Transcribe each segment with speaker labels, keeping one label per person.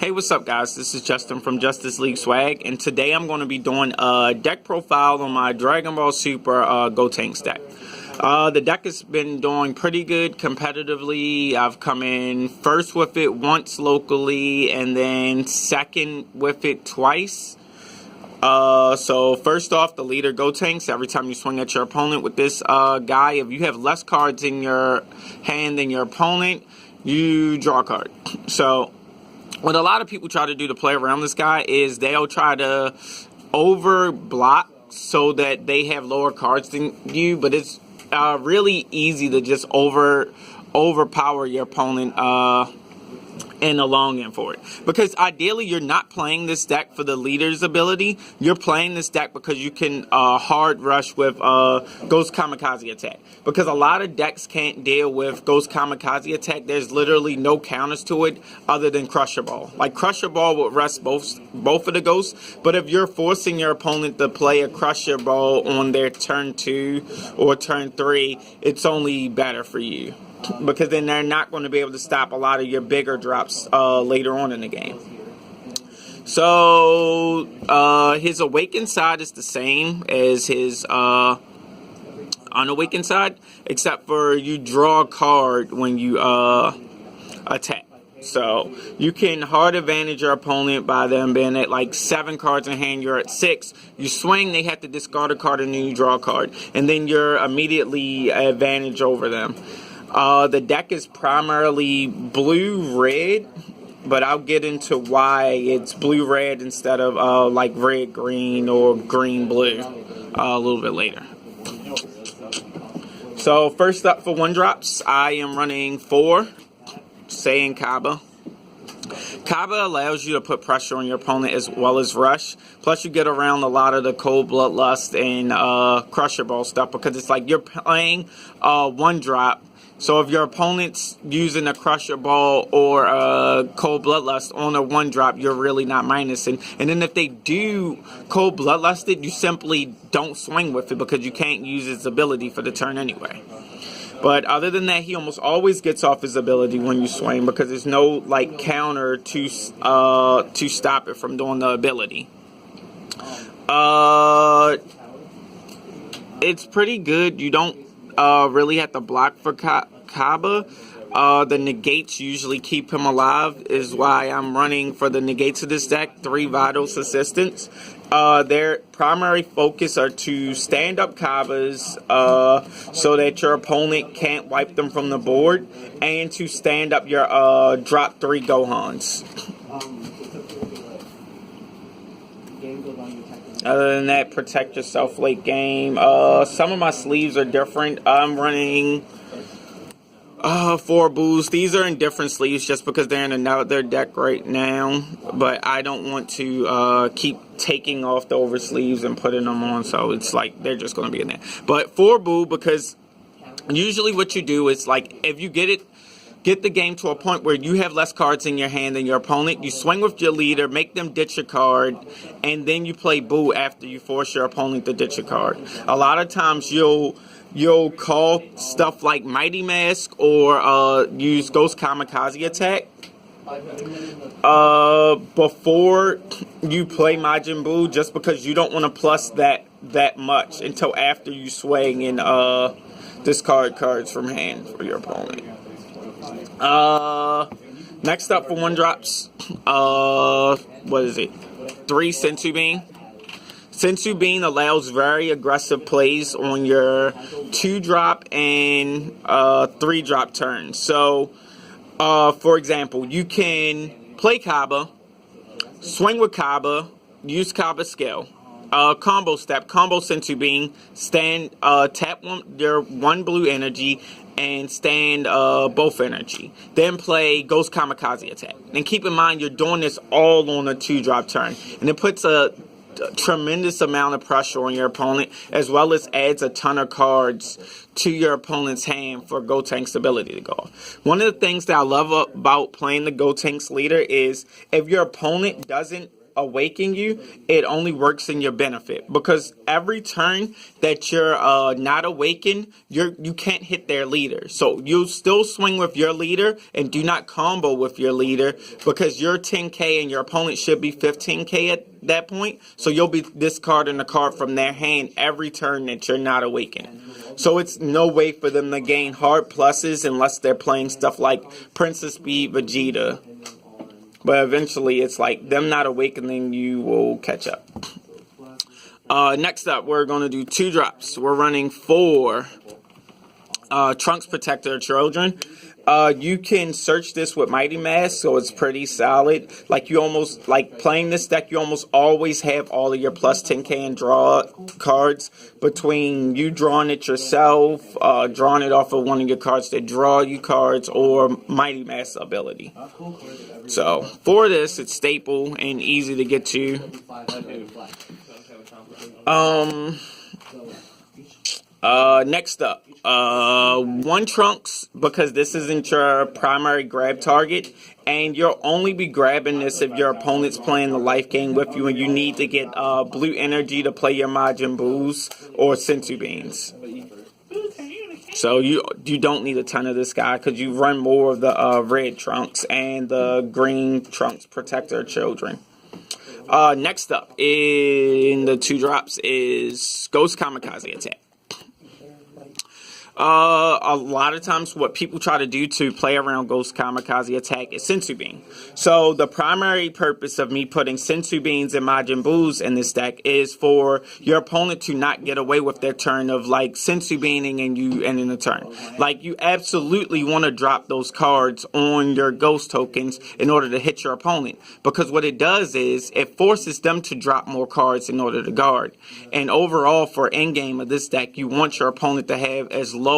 Speaker 1: Hey, what's up, guys? This is Justin from Justice League Swag, and today I'm going to be doing a deck profile on my Dragon Ball Super Gotenks deck. The deck has been doing pretty good competitively. I've come in first with it once locally, and then second with it twice. So first off, the leader Gotenks. Every time you swing at your opponent with this guy, if you have less cards in your hand than your opponent, you draw a card. So what a lot of people try to do to play around this guy is they'll try to over block so that they have lower cards than you, but it's really easy to just overpower your opponent in the long end for it. Because ideally you're not playing this deck for the leader's ability, you're playing this deck because you can hard rush with Ghost Kamikaze attack. Because a lot of decks can't deal with Ghost Kamikaze attack. There's literally no counters to it other than Crusher Ball. Like Crusher Ball would rest both of the ghosts, but if you're forcing your opponent to play a Crusher Ball on their turn 2 or turn 3, it's only better for you, because then they're not going to be able to stop a lot of your bigger drops later on in the game. So his awakened side is the same as his unawakened side, except for you draw a card when you attack. So you can hard advantage your opponent by them being at like 7 cards in hand, you're at 6. You swing, they have to discard a card, and then you draw a card, and then you're immediately advantage over them. The deck is primarily blue-red, but I'll get into why it's blue-red instead of like red-green or green-blue a little bit later. So first up for 1-drops, I am running 4 Saiyan Kaba. Kaba allows you to put pressure on your opponent as well as rush. Plus you get around a lot of the cold bloodlust and Crusher Ball stuff, because it's like you're playing 1-drop. So if your opponent's using a Crusher Ball or a Cold Bloodlust on a 1-drop, you're really not minusing. And then if they do Cold Bloodlusted, you simply don't swing with it because you can't use its ability for the turn anyway. But other than that, he almost always gets off his ability when you swing, because there's no like counter to stop it from doing the ability. It's pretty good. You don't really have to block for Kaba. The negates usually keep him alive, is why I'm running for the negates of this deck. 3 Vitals Assistance. Their primary focus are to stand up Kabas so that your opponent can't wipe them from the board, and to stand up your drop 3 Gohans. Other than that, protect yourself late game. Some of my sleeves are different. I'm running 4 Boos. These are in different sleeves just because they're in another deck right now. But I don't want to keep taking off the over sleeves and putting them on. So it's like they're just going to be in there. But 4 Boo, because usually what you do is, like, if you get the game to a point where you have less cards in your hand than your opponent, you swing with your leader, make them ditch a card, and then you play Boo after you force your opponent to ditch a card. A lot of times you'll call stuff like Mighty Mask or use Ghost Kamikaze attack before you play Majin Buu, just because you don't want to plus that much until after you swing and discard cards from hand for your opponent. Next up for 1-drops, what is it? 3 Sensu Bean. Sensu Bean allows very aggressive plays on your 2-drop and 3-drop turns. So, for example, you can play Kaba, swing with Kaba, use Kaba skill, combo step, combo Sensu Bean, stand, tap your 1 blue energy, and stand both energy. Then play Ghost Kamikaze attack. And keep in mind, you're doing this all on a 2-drop turn. And it puts a tremendous amount of pressure on your opponent, as well as adds a ton of cards to your opponent's hand for Gotenks' ability to go off. One of the things that I love about playing the Gotenks leader is if your opponent doesn't awaken you, it only works in your benefit, because every turn that you're not awakened, you can't hit their leader. So you still swing with your leader and do not combo with your leader, because you're 10k and your opponent should be 15k at that point. So you'll be discarding a card from their hand every turn that you're not awakened. So it's no way for them to gain hard pluses unless they're playing stuff like Princess Speed Vegeta. But eventually it's like them not awakening you will catch up. Next up, we're going to do 2 drops. We're running 4 Trunks Protector Children. You can search this with Mighty Mask, so it's pretty solid. Like, you almost, like, playing this deck, you almost always have all of your plus 10k and draw cards between you drawing it yourself, drawing it off of one of your cards that draw you cards, or Mighty Mask ability. So, for this, it's staple and easy to get to. Next up, 1 Trunks, because this isn't your primary grab target, and you'll only be grabbing this if your opponent's playing the life game with you and you need to get blue energy to play your Majin Boos or Senzu Beans. So you don't need a ton of this guy, because you run more of the red Trunks and the green Trunks Protector Children. Next up in the 2 drops is Ghost Kamikaze Attack. A lot of times what people try to do to play around Ghost Kamikaze Attack is Senzu Bean. So the primary purpose of me putting Senzu Beans and Majin Boos in this deck is for your opponent to not get away with their turn of like Senzu Beaning and you ending the turn. Like, you absolutely want to drop those cards on your Ghost tokens in order to hit your opponent, because what it does is it forces them to drop more cards in order to guard. And overall, for endgame of this deck, you want your opponent to have as low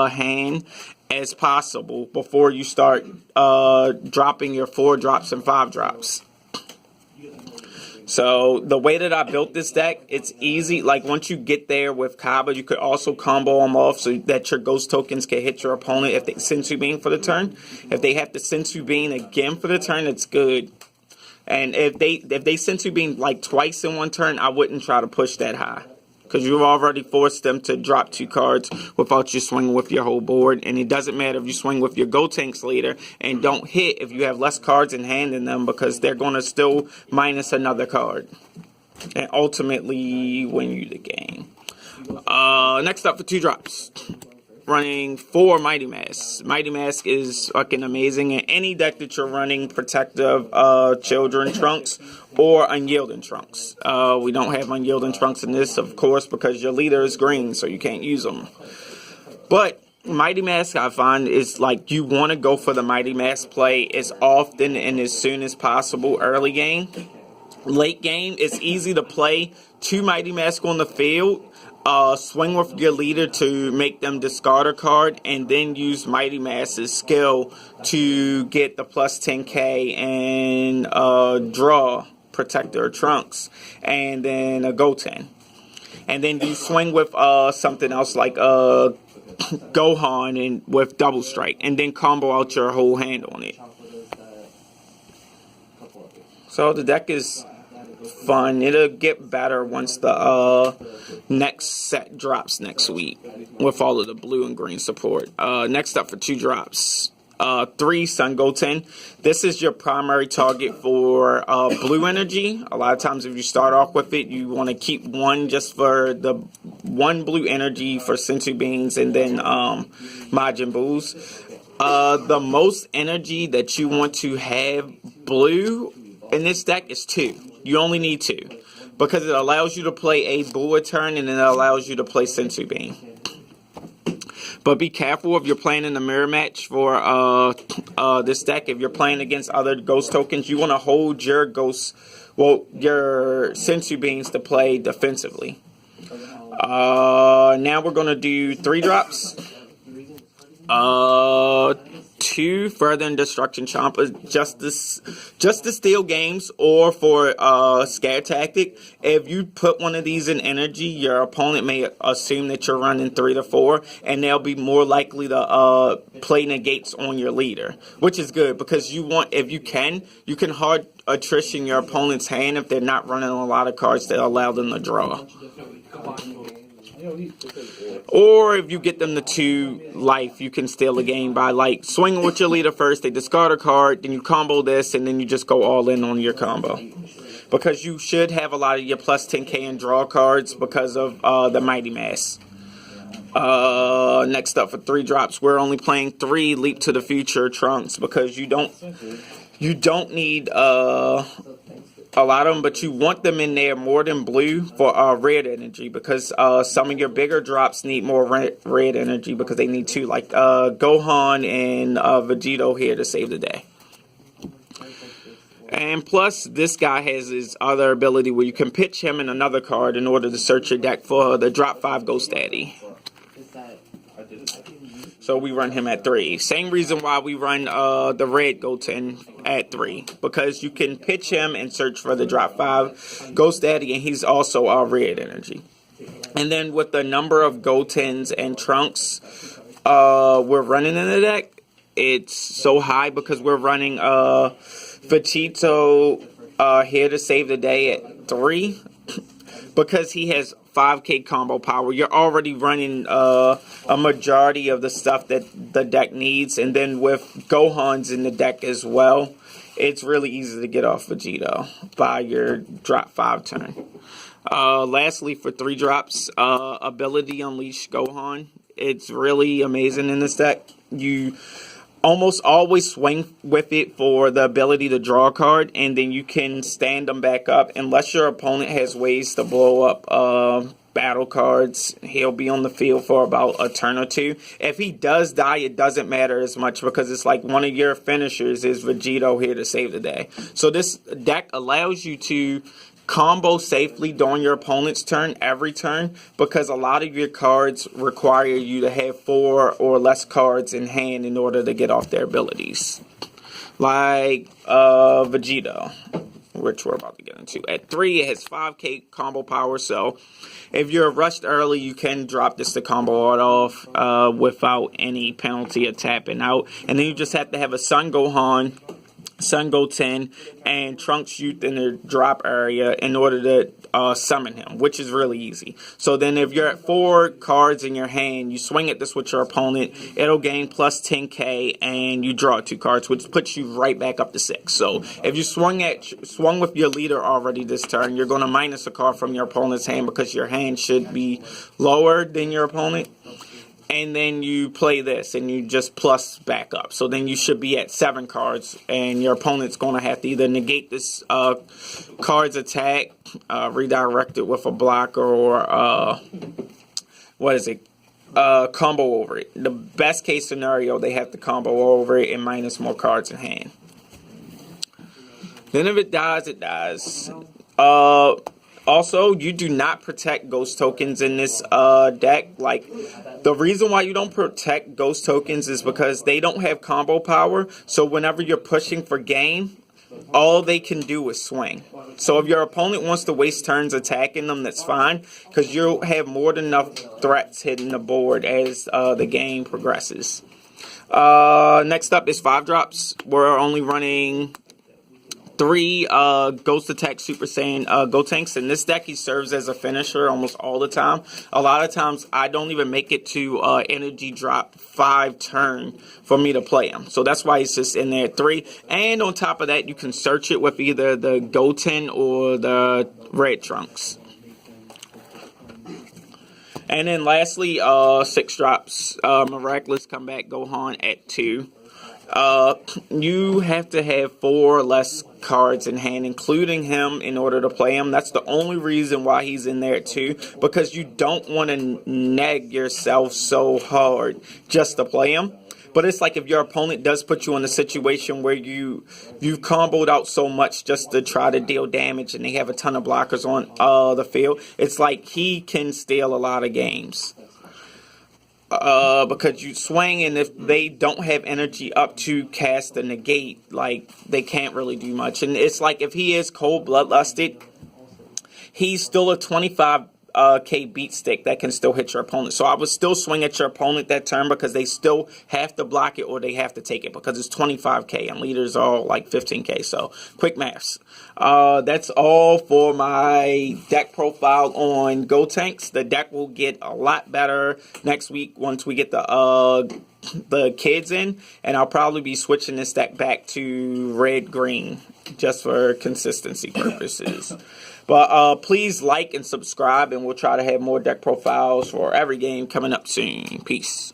Speaker 1: hand as possible before you start dropping your 4 drops and 5 drops. So the way that I built this deck, it's easy. Like, once you get there with Kaba, you could also combo them off so that your Ghost tokens can hit your opponent if they Senzu Bean for the turn. If they have to Senzu Bean again for the turn, it's good. And if they Senzu Bean like twice in one turn, I wouldn't try to push that high, because you've already forced them to drop 2 cards without you swinging with your whole board. And it doesn't matter if you swing with your Gotenks later and don't hit if you have less cards in hand than them, because they're going to still minus another card and ultimately win you the game. Next up for 2 drops. Running 4 Mighty Mask. Mighty Mask is fucking amazing in any deck that you're running Protective Children Trunks or Unyielding Trunks. We don't have Unyielding Trunks in this, of course, because your leader is green, so you can't use them. But Mighty Mask, I find, is like, you want to go for the Mighty Mask play as often and as soon as possible early game. Late game, it's easy to play 2 Mighty Mask on the field. Swing with your leader to make them discard a card, and then use Mighty Mask's skill to get the plus 10k and draw Protector Trunks, and then a Goten. And then you swing with something else like Gohan and with Double Strike, and then combo out your whole hand on it. So the deck is fun. It'll get better once the next set drops next week with all of the blue and green support. Next up for 2 drops, 3 Sun Goten. This is your primary target for blue energy. A lot of times if you start off with it, you want to keep 1 just for the 1 blue energy for Senzu Beans and then Majin Boos. The most energy that you want to have blue in this deck is 2. You only need 2, because it allows you to play a Boo a turn, and it allows you to play Senzu Bean. But be careful if you're playing in the mirror match for this deck. If you're playing against other Ghost tokens, you want to hold your your Senzu Beans to play defensively. Now we're going to do 3 drops. 2 Further and Destruction Chompers just to steal games or for scare tactic. If you put one of these in energy, your opponent may assume that you're running 3 to 4, and they'll be more likely to play negates on your leader, which is good because if you can hard attrition your opponent's hand if they're not running a lot of cards that allow them to draw. Or if you get them to 2 life, you can steal a game by like swinging with your leader first, they discard a card, then you combo this, and then you just go all in on your combo. Because you should have a lot of your plus 10k and draw cards because of the Mighty Mass. Next up for 3 drops, we're only playing 3 Leap to the Future Trunks because you don't need a lot of them, but you want them in there more than blue for red energy because some of your bigger drops need more red energy because they need 2, like Gohan and Vegito here to save the day. And plus, this guy has his other ability where you can pitch him in another card in order to search your deck for the drop 5 Ghost Daddy. So we run him at 3. Same reason why we run the red Goten at 3. Because you can pitch him and search for the drop 5 Ghost Daddy, and he's also red energy. And then with the number of Gotens and Trunks we're running in the deck, it's so high because we're running Vegito here to save the day at 3. Because he has 5k combo power, you're already running a majority of the stuff that the deck needs. And then with Gohan's in the deck as well, it's really easy to get off Vegito by your drop 5 turn. Lastly, for 3 drops, Ability Unleash Gohan. It's really amazing in this deck. You almost always swing with it for the ability to draw a card, and then you can stand them back up. Unless your opponent has ways to blow up battle cards, he'll be on the field for about a turn or 2. If he does die, it doesn't matter as much because it's like one of your finishers is Vegito here to save the day. So this deck allows you to combo safely during your opponent's turn every turn because a lot of your cards require you to have 4 or less cards in hand in order to get off their abilities. Like Vegito, which we're about to get into. At 3, it has 5k combo power, so if you're rushed early, you can drop this to combo it off without any penalty of tapping out. And then you just have to have a Sun Gohan, Sun Goten, and Trunks Youth in the drop area in order to summon him, which is really easy. So then if you're at 4 cards in your hand, you swing at this with your opponent, it'll gain plus 10k, and you draw 2 cards, which puts you right back up to 6. So if you swung with your leader already this turn, you're going to minus a card from your opponent's hand because your hand should be lower than your opponent. And then you play this, and you just plus back up. So then you should be at 7 cards, and your opponent's going to have to either negate this card's attack, redirect it with a blocker, or combo over it. The best case scenario, they have to combo over it and minus more cards in hand. Then if it dies, it dies. Also, you do not protect ghost tokens in this deck. Like, the reason why you don't protect ghost tokens is because they don't have combo power. So whenever you're pushing for game, all they can do is swing. So if your opponent wants to waste turns attacking them, that's fine, because you'll have more than enough threats hitting the board as the game progresses. Next up is 5 drops. We're only running 3 Ghost Attack Super Saiyan Gotenks. In this deck, he serves as a finisher almost all the time. A lot of times, I don't even make it to energy drop 5 turn for me to play him. So that's why he's just in there at 3. And on top of that, you can search it with either the Goten or the Red Trunks. And then lastly, 6 drops. Miraculous Comeback Gohan at 2. You have to have 4 or less cards in hand, including him, in order to play him. That's the only reason why he's in there too, because you don't want to neg yourself so hard just to play him. But it's like if your opponent does put you in a situation where you've comboed out so much just to try to deal damage and they have a ton of blockers on the field, it's like he can steal a lot of games. because you swing, and if they don't have energy up to cast the negate, like, they can't really do much. And it's like, if he is cold bloodlusted, he's still a 25K beat stick that can still hit your opponent. So I would still swing at your opponent that turn, because they still have to block it or they have to take it, because it's 25K and leaders are like 15K. So quick maths. That's all for my deck profile on Gotenks. The deck will get a lot better next week once we get the kids in, and I'll probably be switching this deck back to red-green just for consistency purposes. But please like and subscribe, and we'll try to have more deck profiles for every game coming up soon. Peace.